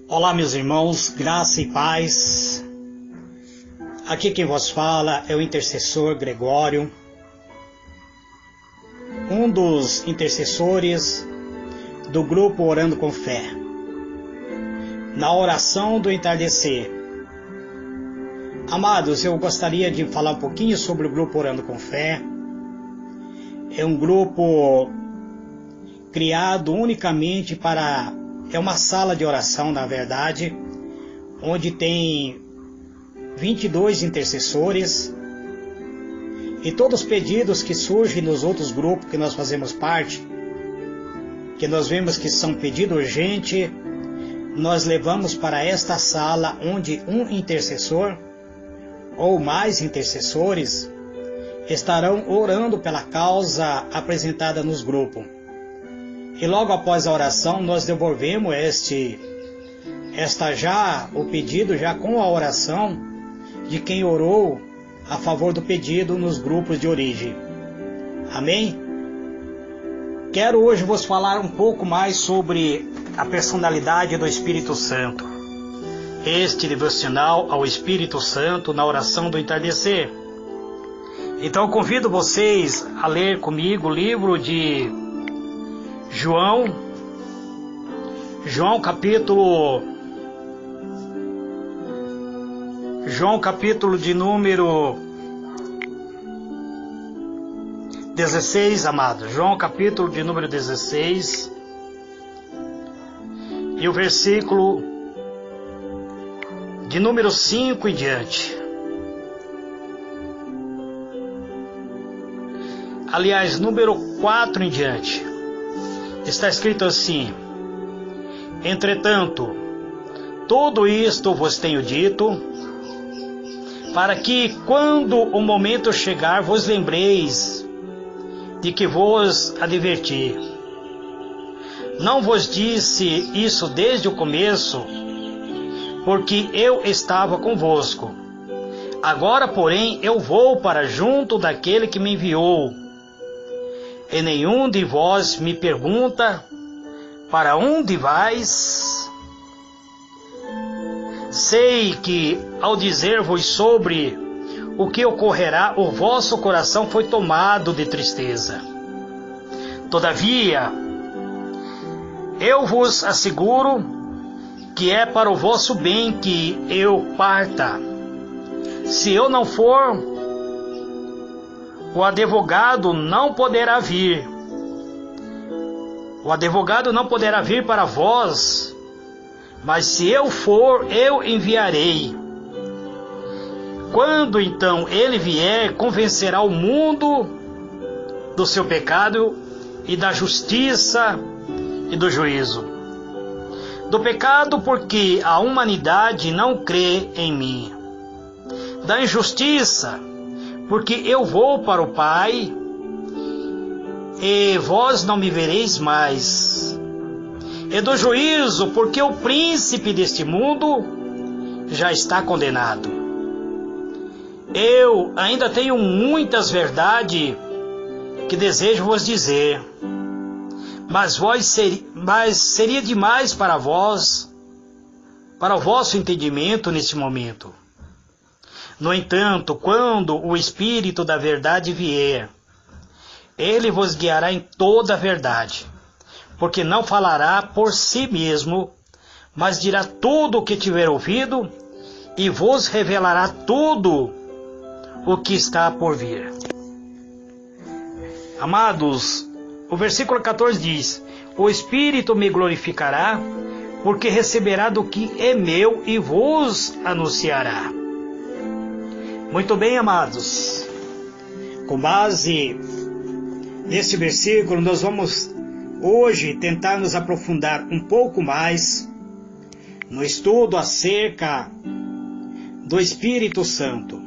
Olá, meus irmãos, graça e paz. Aqui quem vos fala é o intercessor Gregório, um dos intercessores do grupo Orando com Fé. Na oração do entardecer. Amados, eu gostaria de falar um pouquinho sobre o grupo Orando com Fé. É um grupo criado unicamente para... É uma sala de oração, na verdade, onde tem 22 intercessores, e todos os pedidos que surgem nos outros grupos que nós fazemos parte, que nós vemos que são pedido urgente, nós levamos para esta sala onde um intercessor ou mais intercessores estarão orando pela causa apresentada nos grupos. E logo após a oração nós devolvemos o pedido já com a oração de quem orou a favor do pedido nos grupos de origem. Amém? Quero hoje vos falar um pouco mais sobre a personalidade do Espírito Santo. Este devocional ao Espírito Santo na oração do entardecer. Então eu convido vocês a ler comigo o livro de João capítulo de número 16, amados. João capítulo de número 16 e o versículo de número 5 em diante. Aliás, número 4 em diante. Está escrito assim: entretanto, tudo isto vos tenho dito, para que, quando o momento chegar, vos lembreis de que vos adverti. Não vos disse isso desde o começo, porque eu estava convosco. Agora, porém, eu vou para junto daquele que me enviou. E nenhum de vós me pergunta: para onde vais? Sei que, ao dizer-vos sobre o que ocorrerá, o vosso coração foi tomado de tristeza. Todavia, eu vos asseguro que é para o vosso bem que eu parta. Se eu não for, o advogado não poderá vir. O advogado não poderá vir para vós, mas se eu for, eu enviarei. Quando então ele vier, convencerá o mundo do seu pecado e da justiça e do juízo. Do pecado, porque a humanidade não crê em mim. Da injustiça, porque eu vou para o Pai, e vós não me vereis mais. E do juízo, porque o príncipe deste mundo já está condenado. Eu ainda tenho muitas verdades que desejo vos dizer, mas seria demais para vós, para o vosso entendimento neste momento. No entanto, quando o Espírito da verdade vier, ele vos guiará em toda a verdade, porque não falará por si mesmo, mas dirá tudo o que tiver ouvido e vos revelará tudo o que está por vir. Amados, o versículo 14 diz: o Espírito me glorificará, porque receberá do que é meu e vos anunciará. Muito bem, amados. Com base nesse versículo, nós vamos hoje tentar nos aprofundar um pouco mais no estudo acerca do Espírito Santo.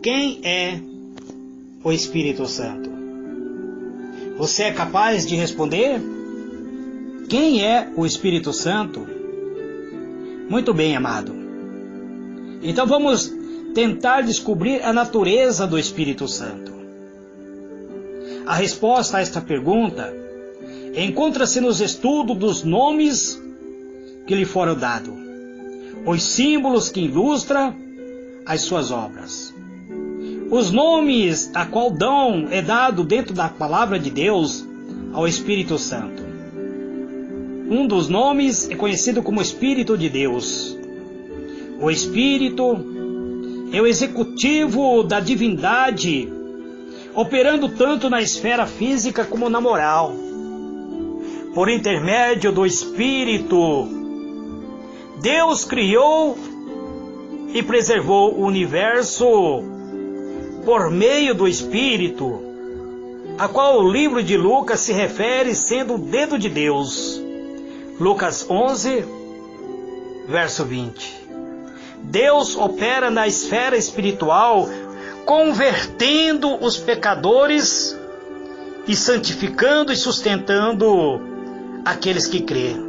Quem é o Espírito Santo? Você é capaz de responder? Quem é o Espírito Santo? Muito bem, amado. Então vamos tentar descobrir a natureza do Espírito Santo. A resposta a esta pergunta encontra-se nos estudos dos nomes que lhe foram dados, os símbolos que ilustram as suas obras. Os nomes a qual dom é dado dentro da palavra de Deus ao Espírito Santo. Um dos nomes é conhecido como Espírito de Deus. O Espírito é o executivo da divindade, operando tanto na esfera física como na moral. Por intermédio do Espírito, Deus criou e preservou o universo por meio do Espírito, a qual o livro de Lucas se refere sendo o dedo de Deus. Lucas 11, verso 20. Deus opera na esfera espiritual, convertendo os pecadores e santificando e sustentando aqueles que crêem.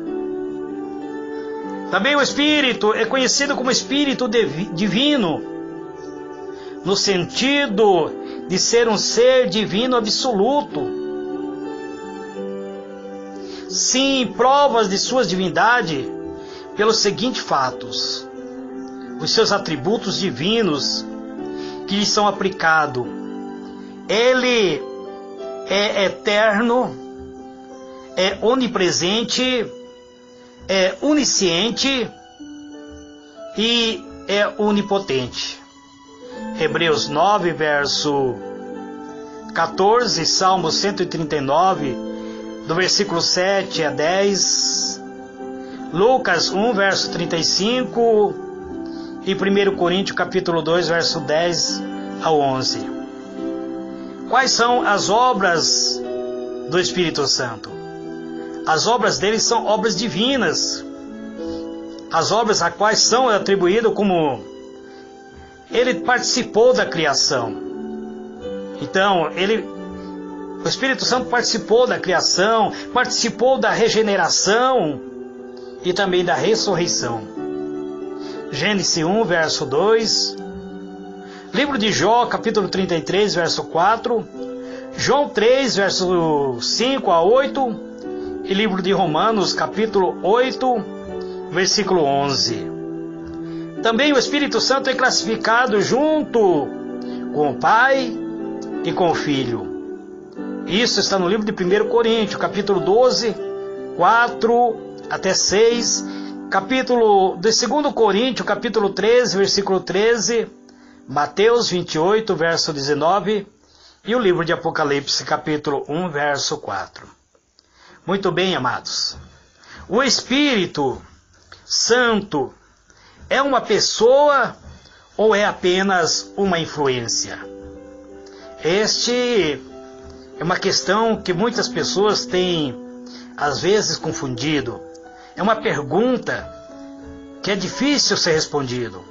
Também o Espírito é conhecido como Espírito divino, no sentido de ser um ser divino absoluto. Sim, provas de sua divindade pelos seguintes fatos: os seus atributos divinos que lhe são aplicados. Ele é eterno, é onipresente, é onisciente e é onipotente. Hebreus 9, verso 14, Salmo 139, do versículo 7 a 10, Lucas 1, verso 35 e 1 Coríntios capítulo 2, verso 10 ao 11. Quais são as obras do Espírito Santo? As obras dele são obras divinas. As obras a quais são atribuídas como ele participou da criação. Então, o Espírito Santo participou da criação, participou da regeneração e também da ressurreição. Gênesis 1, verso 2, livro de Jó, capítulo 33, verso 4, João 3, verso 5 a 8, e livro de Romanos, capítulo 8, versículo 11. Também o Espírito Santo é classificado junto com o Pai e com o Filho. Isso está no livro de 1 Coríntios, capítulo 12, 4 até 6, capítulo de 2 Coríntios, capítulo 13, versículo 13, Mateus 28, verso 19, e o livro de Apocalipse, capítulo 1, verso 4. Muito bem, amados. O Espírito Santo é uma pessoa ou é apenas uma influência? Este é uma questão que muitas pessoas têm, às vezes, confundido. É uma pergunta que é difícil ser respondido.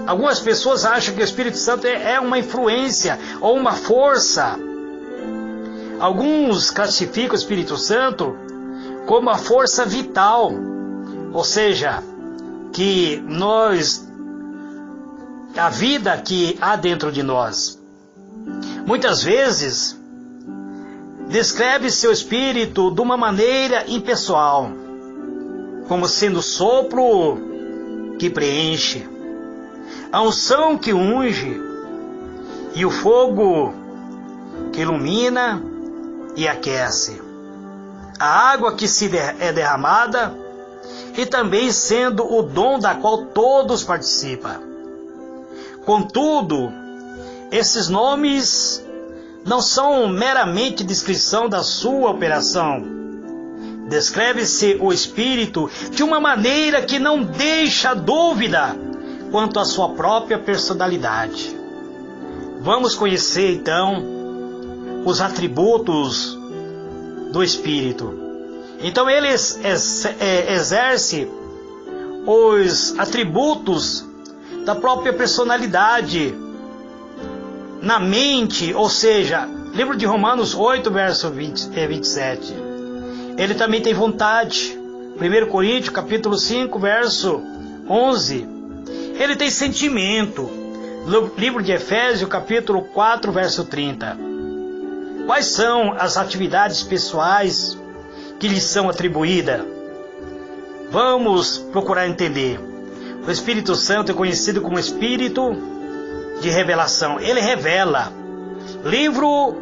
Algumas pessoas acham que o Espírito Santo é uma influência ou uma força. Alguns classificam o Espírito Santo como a força vital, ou seja, que a vida que há dentro de nós. Muitas vezes descreve seu espírito de uma maneira impessoal, como sendo o sopro que preenche, a unção que unge e o fogo que ilumina e aquece, a água que é derramada e também sendo o dom da qual todos participam. Contudo, esses nomes não são meramente descrição da sua operação. Descreve-se o Espírito de uma maneira que não deixa dúvida quanto à sua própria personalidade. Vamos conhecer então os atributos do Espírito. Então ele exerce os atributos da própria personalidade na mente, ou seja, livro de Romanos 8, verso 27. Ele também tem vontade. 1 Coríntios, capítulo 5, verso 11. Ele tem sentimento. Livro de Efésios, capítulo 4, verso 30. Quais são as atividades pessoais que lhe são atribuídas? Vamos procurar entender. O Espírito Santo é conhecido como Espírito de revelação. Ele revela. Livro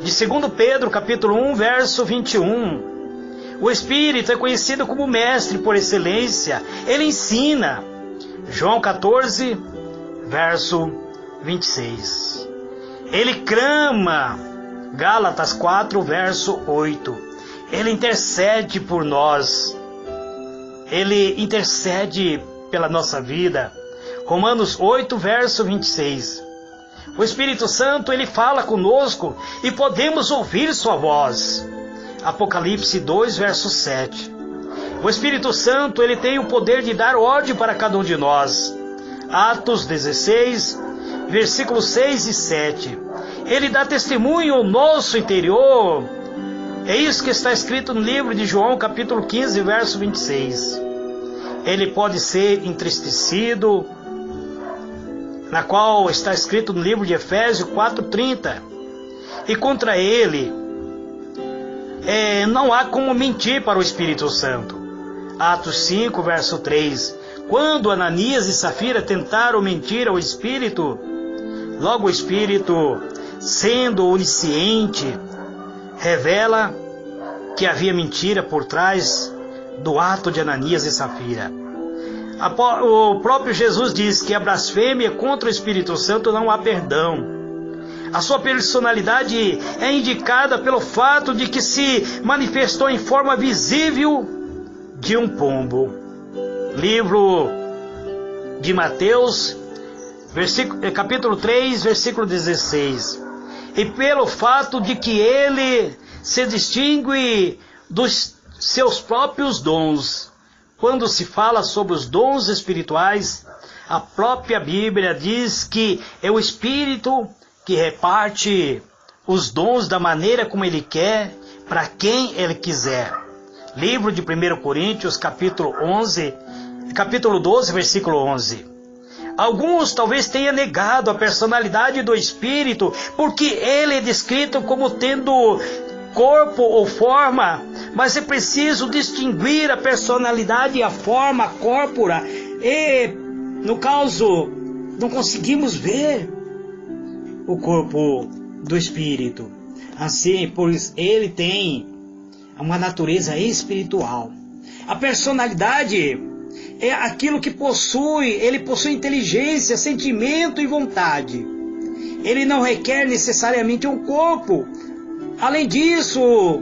de 2 Pedro, capítulo 1, verso 21. O Espírito é conhecido como mestre por excelência. Ele ensina. João 14, verso 26. Ele clama. Gálatas 4, verso 8. Ele intercede por nós. Ele intercede pela nossa vida. Romanos 8, verso 26. O Espírito Santo, ele fala conosco e podemos ouvir sua voz. Apocalipse 2, verso 7. O Espírito Santo, ele tem o poder de dar ordem para cada um de nós. Atos 16, versículos 6 e 7. Ele dá testemunho ao nosso interior. É isso que está escrito no livro de João, capítulo 15, verso 26. Ele pode ser entristecido, na qual está escrito no livro de Efésios 4:30. E contra ele, não há como mentir para o Espírito Santo. Atos 5, verso 3. Quando Ananias e Safira tentaram mentir ao Espírito, logo o Espírito, sendo onisciente, revela que havia mentira por trás do ato de Ananias e Safira. O próprio Jesus diz que a blasfêmia contra o Espírito Santo não há perdão. A sua personalidade é indicada pelo fato de que se manifestou em forma visível de um pombo. Livro de Mateus, capítulo 3, versículo 16. E pelo fato de que ele se distingue dos seus próprios dons. Quando se fala sobre os dons espirituais, a própria Bíblia diz que é o Espírito que reparte os dons da maneira como ele quer, para quem ele quiser. Livro de 1 Coríntios, capítulo 12, versículo 11. Alguns talvez tenham negado a personalidade do Espírito, porque ele é descrito como tendo corpo ou forma, mas é preciso distinguir a personalidade e a forma corpórea. E, no caso, não conseguimos ver o corpo do Espírito. Assim, pois ele tem uma natureza espiritual. A personalidade é aquilo que ele possui inteligência, sentimento e vontade. Ele não requer necessariamente um corpo. Além disso,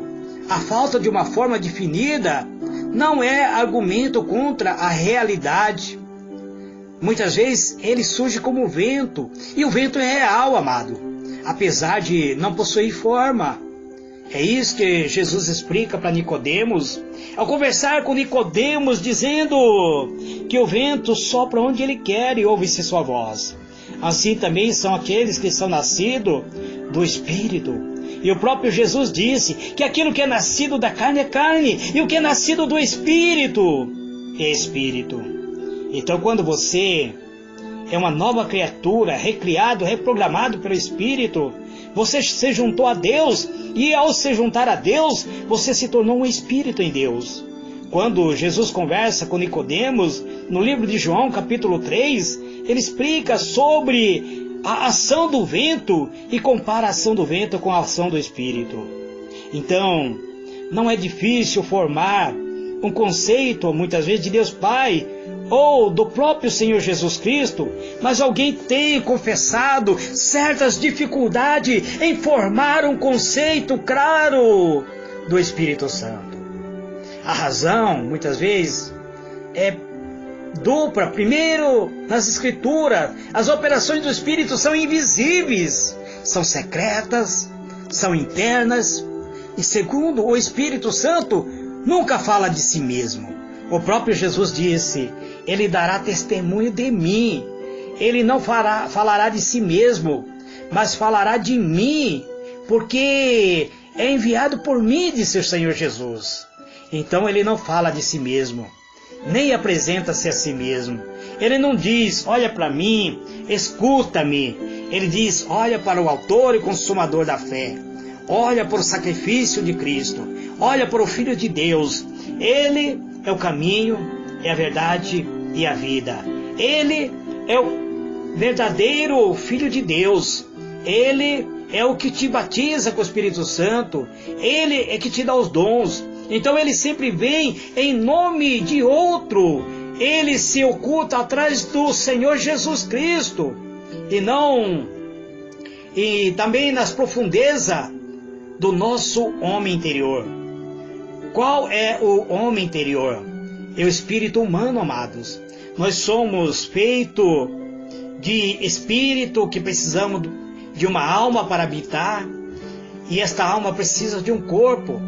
a falta de uma forma definida não é argumento contra a realidade. Muitas vezes ele surge como vento, e o vento é real, amado, apesar de não possuir forma. É isso que Jesus explica para Nicodemos, ao conversar com Nicodemos, dizendo que o vento sopra onde ele quer e ouve-se sua voz. Assim também são aqueles que são nascidos do Espírito. E o próprio Jesus disse que aquilo que é nascido da carne é carne, e o que é nascido do Espírito é Espírito. Então, quando você é uma nova criatura, recriado, reprogramado pelo Espírito, você se juntou a Deus, e ao se juntar a Deus, você se tornou um Espírito em Deus. Quando Jesus conversa com Nicodemos, no livro de João, capítulo 3, ele explica sobre a ação do vento e compara a ação do vento com a ação do Espírito. Então, não é difícil formar um conceito, muitas vezes, de Deus Pai ou do próprio Senhor Jesus Cristo, mas alguém tem confessado certas dificuldades em formar um conceito claro do Espírito Santo. A razão, muitas vezes, é dupla. Primeiro, nas Escrituras, as operações do Espírito são invisíveis, são secretas, são internas. E segundo, o Espírito Santo nunca fala de si mesmo. O próprio Jesus disse: ele dará testemunho de mim. Ele não falará de si mesmo, mas falará de mim, porque é enviado por mim, disse o Senhor Jesus. Então ele não fala de si mesmo, nem apresenta-se a si mesmo. Ele não diz: olha para mim, escuta-me. Ele diz: olha para o autor e consumador da fé. Olha para o sacrifício de Cristo. Olha para o Filho de Deus. Ele é o caminho, é a verdade e a vida. Ele é o verdadeiro Filho de Deus. Ele é o que te batiza com o Espírito Santo. Ele é que te dá os dons. Então ele sempre vem em nome de outro. Ele se oculta atrás do Senhor Jesus Cristo. E também nas profundezas do nosso homem interior. Qual é o homem interior? É o espírito humano, amados. Nós somos feitos de espírito que precisamos de uma alma para habitar. E esta alma precisa de um corpo.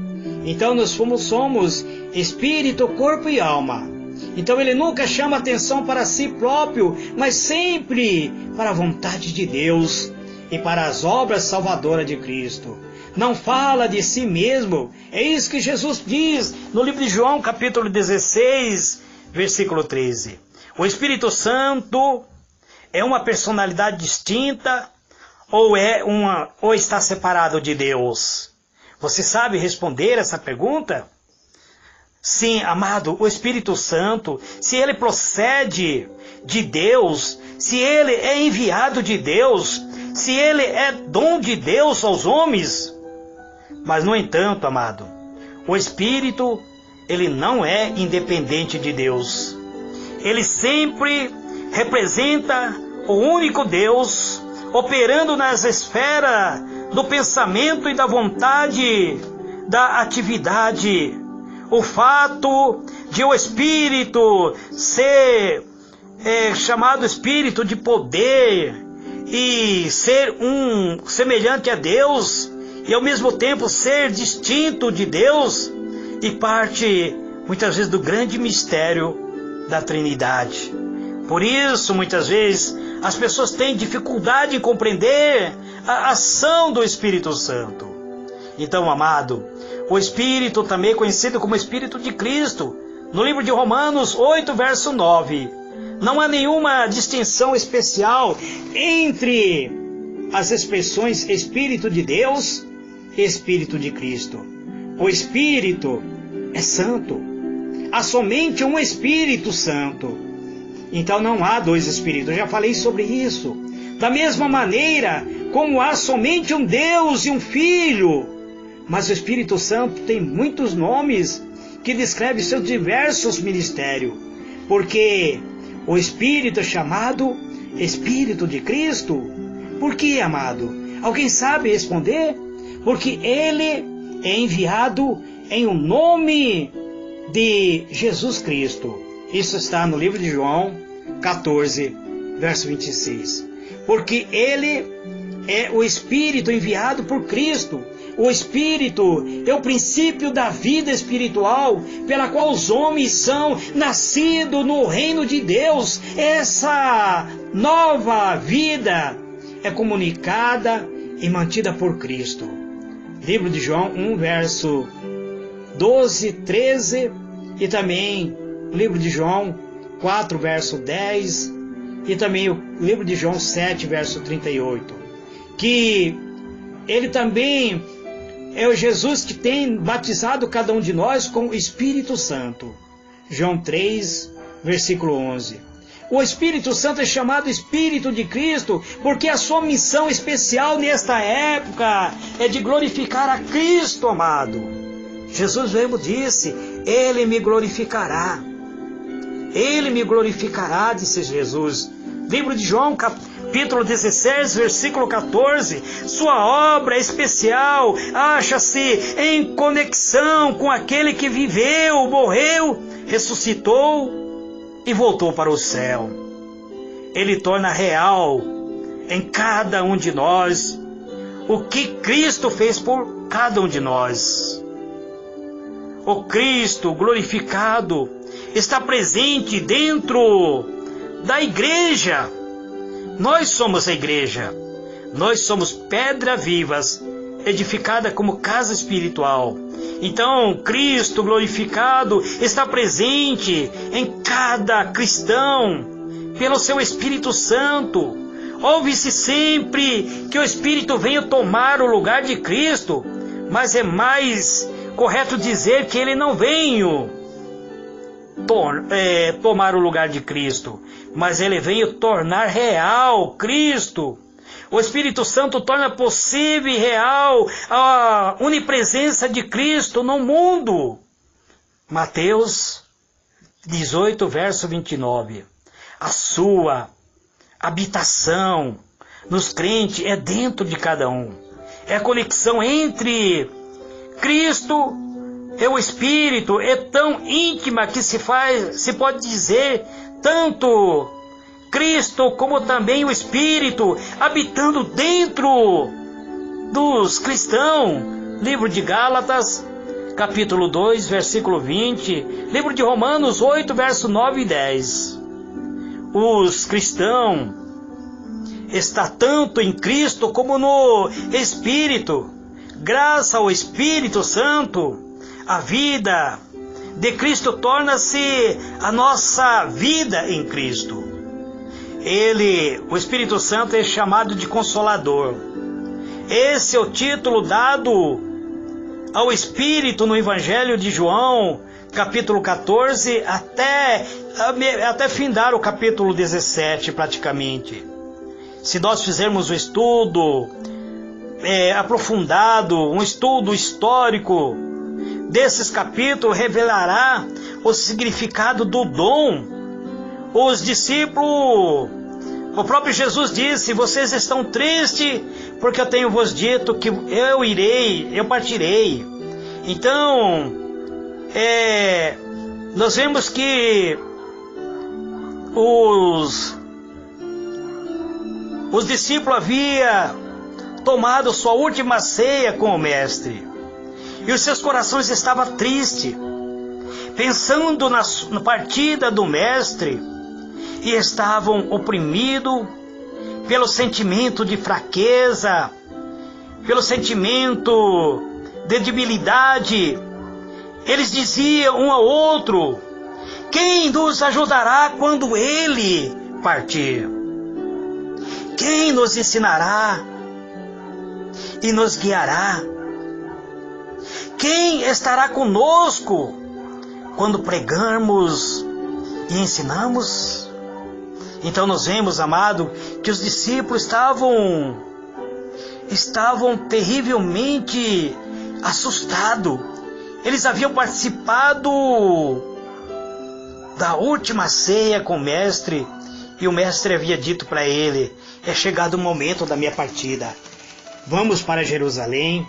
Então nós somos espírito, corpo e alma. Então ele nunca chama atenção para si próprio, mas sempre para a vontade de Deus e para as obras salvadoras de Cristo. Não fala de si mesmo. É isso que Jesus diz no livro de João, capítulo 16, versículo 13. O Espírito Santo é uma personalidade distinta ou está separado de Deus? Você sabe responder essa pergunta? Sim, amado, o Espírito Santo, se ele procede de Deus, se ele é enviado de Deus, se ele é dom de Deus aos homens. Mas, no entanto, amado, o Espírito, ele não é independente de Deus. Ele sempre representa o único Deus, operando nas esferas do pensamento e da vontade, da atividade. O fato de o Espírito ser chamado Espírito de poder e ser semelhante a Deus e ao mesmo tempo ser distinto de Deus e parte muitas vezes do grande mistério da Trindade. Por isso, muitas vezes, as pessoas têm dificuldade em compreender a ação do Espírito Santo. Então, amado, o Espírito também é conhecido como Espírito de Cristo. No livro de Romanos 8, verso 9, não há nenhuma distinção especial entre as expressões Espírito de Deus e Espírito de Cristo. O Espírito é santo. Há somente um Espírito Santo. Então não há dois Espíritos. Eu já falei sobre isso. Da mesma maneira como há somente um Deus e um Filho. Mas o Espírito Santo tem muitos nomes que descrevem seus diversos ministérios. Porque o Espírito é chamado Espírito de Cristo. Por quê, amado? Alguém sabe responder? Porque ele é enviado em o nome de Jesus Cristo. Isso está no livro de João 14, verso 26. Porque ele é o Espírito enviado por Cristo. O Espírito é o princípio da vida espiritual pela qual os homens são nascidos no reino de Deus. Essa nova vida é comunicada e mantida por Cristo. Livro de João 1, verso 12, 13 e também o livro de João 4, verso 10 e também o livro de João 7, verso 38. Que ele também é o Jesus que tem batizado cada um de nós com o Espírito Santo. João 3, versículo 11. O Espírito Santo é chamado Espírito de Cristo porque a sua missão especial nesta época é de glorificar a Cristo, amado. Jesus mesmo disse, Ele me glorificará. Ele me glorificará, disse Jesus. Livro de João, capítulo 16, versículo 14. Sua obra especial acha-se em conexão com aquele que viveu, morreu, ressuscitou e voltou para o céu. Ele torna real em cada um de nós o que Cristo fez por cada um de nós. O Cristo glorificado está presente dentro da igreja. Nós somos a igreja. Nós somos pedras vivas, edificada como casa espiritual. Então, Cristo glorificado está presente em cada cristão pelo seu Espírito Santo. Ouve-se sempre que o Espírito venha tomar o lugar de Cristo, mas é mais correto dizer que ele não veio. tomar o lugar de Cristo, mas ele veio tornar real Cristo. O Espírito Santo torna possível e real a onipresença de Cristo no mundo. Mateus 18, verso 29. A sua habitação nos crentes é dentro de cada um. É a conexão entre Cristo e o Espírito. É tão íntima que se pode dizer tanto Cristo como também o Espírito habitando dentro dos cristãos. Livro de Gálatas, capítulo 2, versículo 20. Livro de Romanos 8, verso 9 e 10. Os cristãos estão tanto em Cristo como no Espírito. Graças ao Espírito Santo, a vida de Cristo torna-se a nossa vida em Cristo. O Espírito Santo, é chamado de Consolador. Esse é o título dado ao Espírito no Evangelho de João, capítulo 14, até findar o capítulo 17 praticamente. Se nós fizermos um estudo aprofundado, um estudo histórico desses capítulos, revelará o significado do dom. Os discípulos, o próprio Jesus disse: vocês estão tristes porque eu tenho vos dito que eu partirei. Então, nós vemos que os discípulos haviam tomado sua última ceia com o Mestre, e os seus corações estavam tristes, pensando na partida do Mestre, e estavam oprimidos pelo sentimento de fraqueza, pelo sentimento de debilidade. Eles diziam um ao outro: quem nos ajudará quando ele partir? Quem nos ensinará e nos guiará? Quem estará conosco quando pregarmos e ensinamos? Então nós vemos, amado, que os discípulos estavam terrivelmente assustados. Eles haviam participado da última ceia com o Mestre, e o Mestre havia dito para ele: é chegado o momento da minha partida. Vamos para Jerusalém.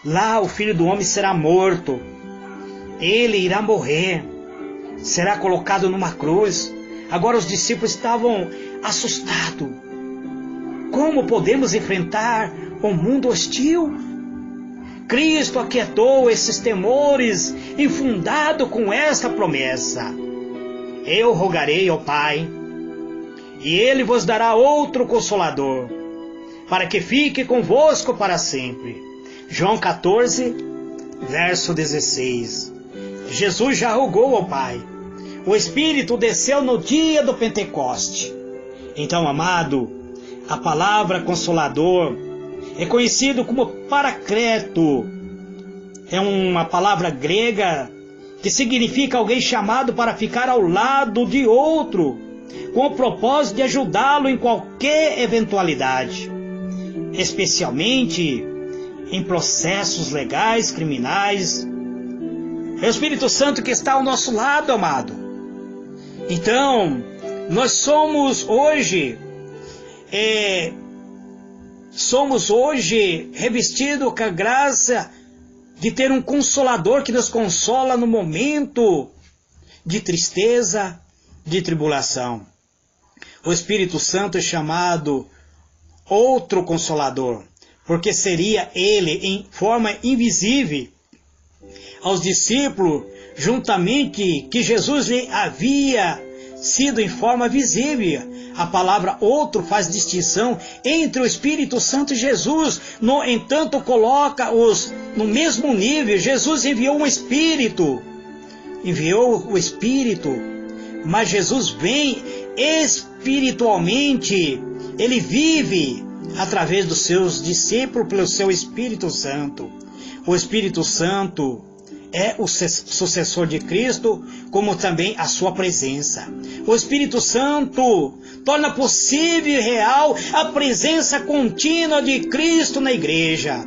Lá o Filho do Homem será morto. Ele irá morrer. Será colocado numa cruz. Agora os discípulos estavam assustados. Como podemos enfrentar um mundo hostil? Cristo aquietou esses temores, infundado com esta promessa: eu rogarei ao Pai, e Ele vos dará outro Consolador, para que fique convosco para sempre. João 14, verso 16. Jesus já rogou ao Pai. O Espírito desceu no dia do Pentecoste. Então, amado, a palavra Consolador é conhecido como Paracleto. É uma palavra grega que significa alguém chamado para ficar ao lado de outro, com o propósito de ajudá-lo em qualquer eventualidade, especialmente em processos legais, criminais. É o Espírito Santo que está ao nosso lado, amado. Então, nós somos hoje revestidos com a graça de ter um Consolador que nos consola no momento de tristeza, de tribulação. O Espírito Santo é chamado outro Consolador, porque seria ele em forma invisível aos discípulos, juntamente que Jesus havia sido em forma visível. A palavra outro faz distinção entre o Espírito Santo e Jesus. No entanto, coloca-os no mesmo nível. Jesus enviou o Espírito, mas Jesus vem espiritualmente. Ele vive através dos seus discípulos pelo seu Espírito Santo. O Espírito Santo é o sucessor de Cristo, como também a sua presença. O Espírito Santo torna possível e real a presença contínua de Cristo na igreja.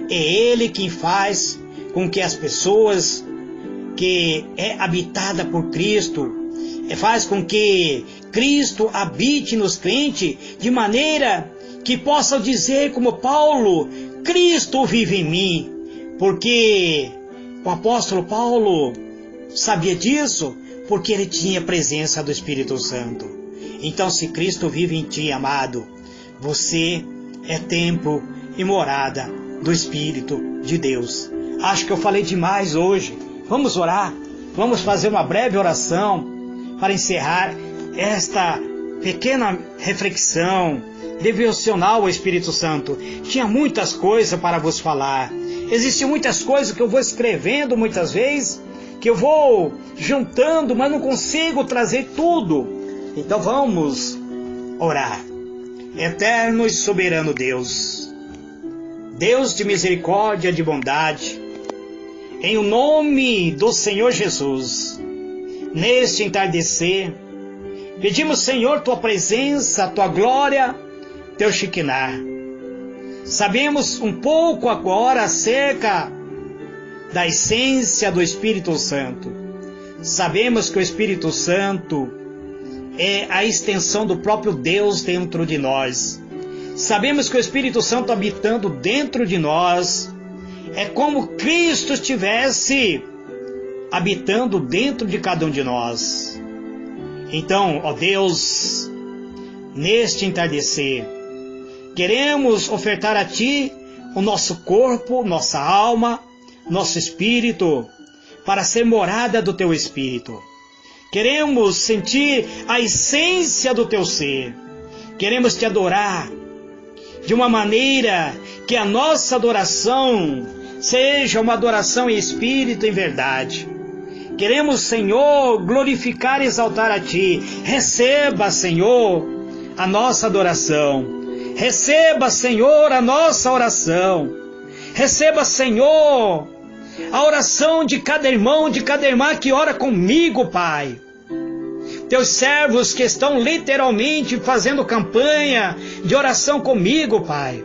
É Ele quem faz com que as pessoas que é habitada por Cristo, faz com que Cristo habite nos crentes, de maneira que possam dizer como Paulo, Cristo vive em mim, porque o apóstolo Paulo sabia disso, porque ele tinha a presença do Espírito Santo. Então, se Cristo vive em ti, amado, você é templo e morada do Espírito de Deus. Acho que eu falei demais hoje. Vamos orar, vamos fazer uma breve oração para encerrar esta pequena reflexão devocional ao Espírito Santo. Tinha muitas coisas para vos falar. Existem muitas coisas que eu vou escrevendo muitas vezes, que eu vou juntando, mas não consigo trazer tudo. Então vamos orar. Eterno e soberano Deus, Deus de misericórdia e de bondade, em o nome do Senhor Jesus, neste entardecer, pedimos, Senhor, Tua presença, Tua glória, Teu Shekinah. Sabemos um pouco agora acerca da essência do Espírito Santo. Sabemos que o Espírito Santo é a extensão do próprio Deus dentro de nós. Sabemos que o Espírito Santo habitando dentro de nós é como Cristo estivesse habitando dentro de cada um de nós. Então, ó Deus, neste entardecer, queremos ofertar a Ti o nosso corpo, nossa alma, nosso espírito, para ser morada do Teu Espírito. Queremos sentir a essência do Teu ser. Queremos Te adorar de uma maneira que a nossa adoração seja uma adoração em espírito e em verdade. Queremos, Senhor, glorificar e exaltar a Ti. Receba, Senhor, a nossa adoração. Receba, Senhor, a nossa oração. Receba, Senhor, a oração de cada irmão, de cada irmã que ora comigo, Pai. Teus servos que estão literalmente fazendo campanha de oração comigo, Pai.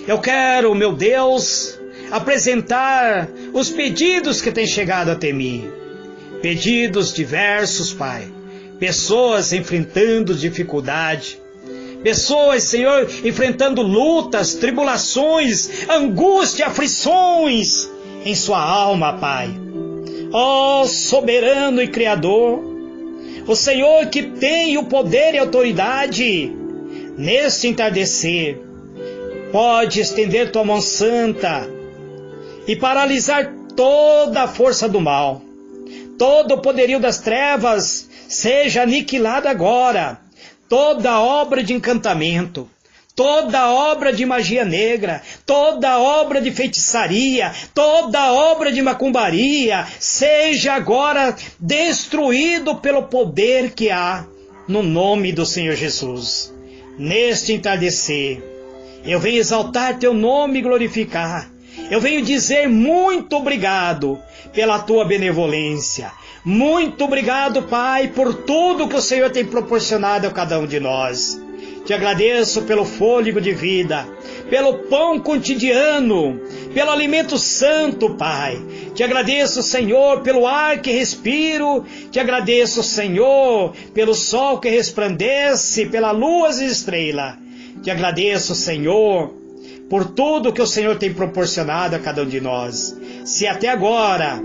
Eu quero, meu Deus, apresentar os pedidos que têm chegado até mim. Pedidos diversos, Pai. Pessoas enfrentando dificuldade. Pessoas, Senhor, enfrentando lutas, tribulações, angústia, aflições em sua alma, Pai. Ó soberano e Criador, o Senhor que tem o poder e autoridade, neste entardecer, pode estender tua mão santa e paralisar toda a força do mal. Todo o poderio das trevas seja aniquilado agora. Toda obra de encantamento, toda obra de magia negra, toda obra de feitiçaria, toda obra de macumbaria, seja agora destruído pelo poder que há no nome do Senhor Jesus. Neste entardecer, eu venho exaltar Teu nome e glorificar. Eu venho dizer muito obrigado pela Tua benevolência. Muito obrigado, Pai, por tudo que o Senhor tem proporcionado a cada um de nós. Te agradeço pelo fôlego de vida, pelo pão cotidiano, pelo alimento santo, Pai. Te agradeço, Senhor, pelo ar que respiro. Te agradeço, Senhor, pelo sol que resplandece, pela lua e estrela. Te agradeço, Senhor, por tudo que o Senhor tem proporcionado a cada um de nós. Se até agora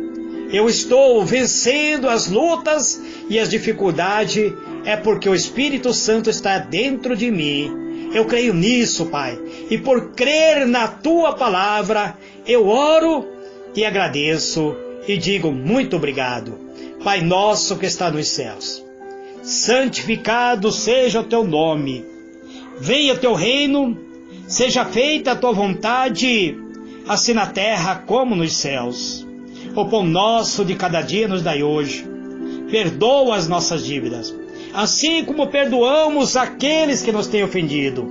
eu estou vencendo as lutas e as dificuldades, é porque o Espírito Santo está dentro de mim. Eu creio nisso, Pai. E por crer na Tua palavra, eu oro e agradeço e digo muito obrigado. Pai nosso que está nos céus, santificado seja o Teu nome. Venha o Teu reino, seja feita a Tua vontade, assim na terra como nos céus. O pão nosso de cada dia nos dai hoje. Perdoa as nossas dívidas, assim como perdoamos aqueles que nos têm ofendido.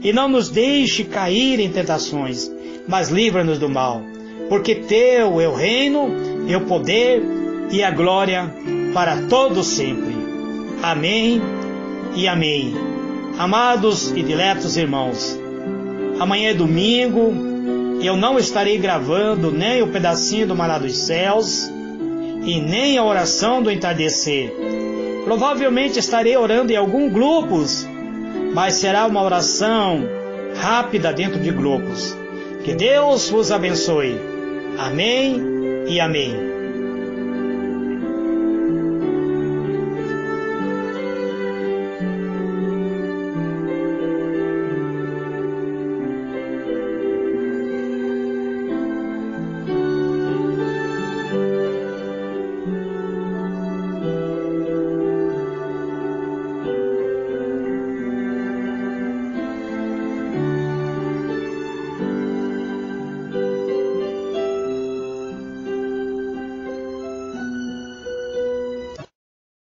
E não nos deixe cair em tentações, mas livra-nos do mal. Porque Teu é o reino, e o poder e a glória para todos sempre. Amém e amém. Amados e diletos irmãos, amanhã é domingo, eu não estarei gravando nem o pedacinho do Maná dos Céus e nem a oração do entardecer. Provavelmente estarei orando em alguns grupos, mas será uma oração rápida dentro de grupos. Que Deus vos abençoe. Amém e amém.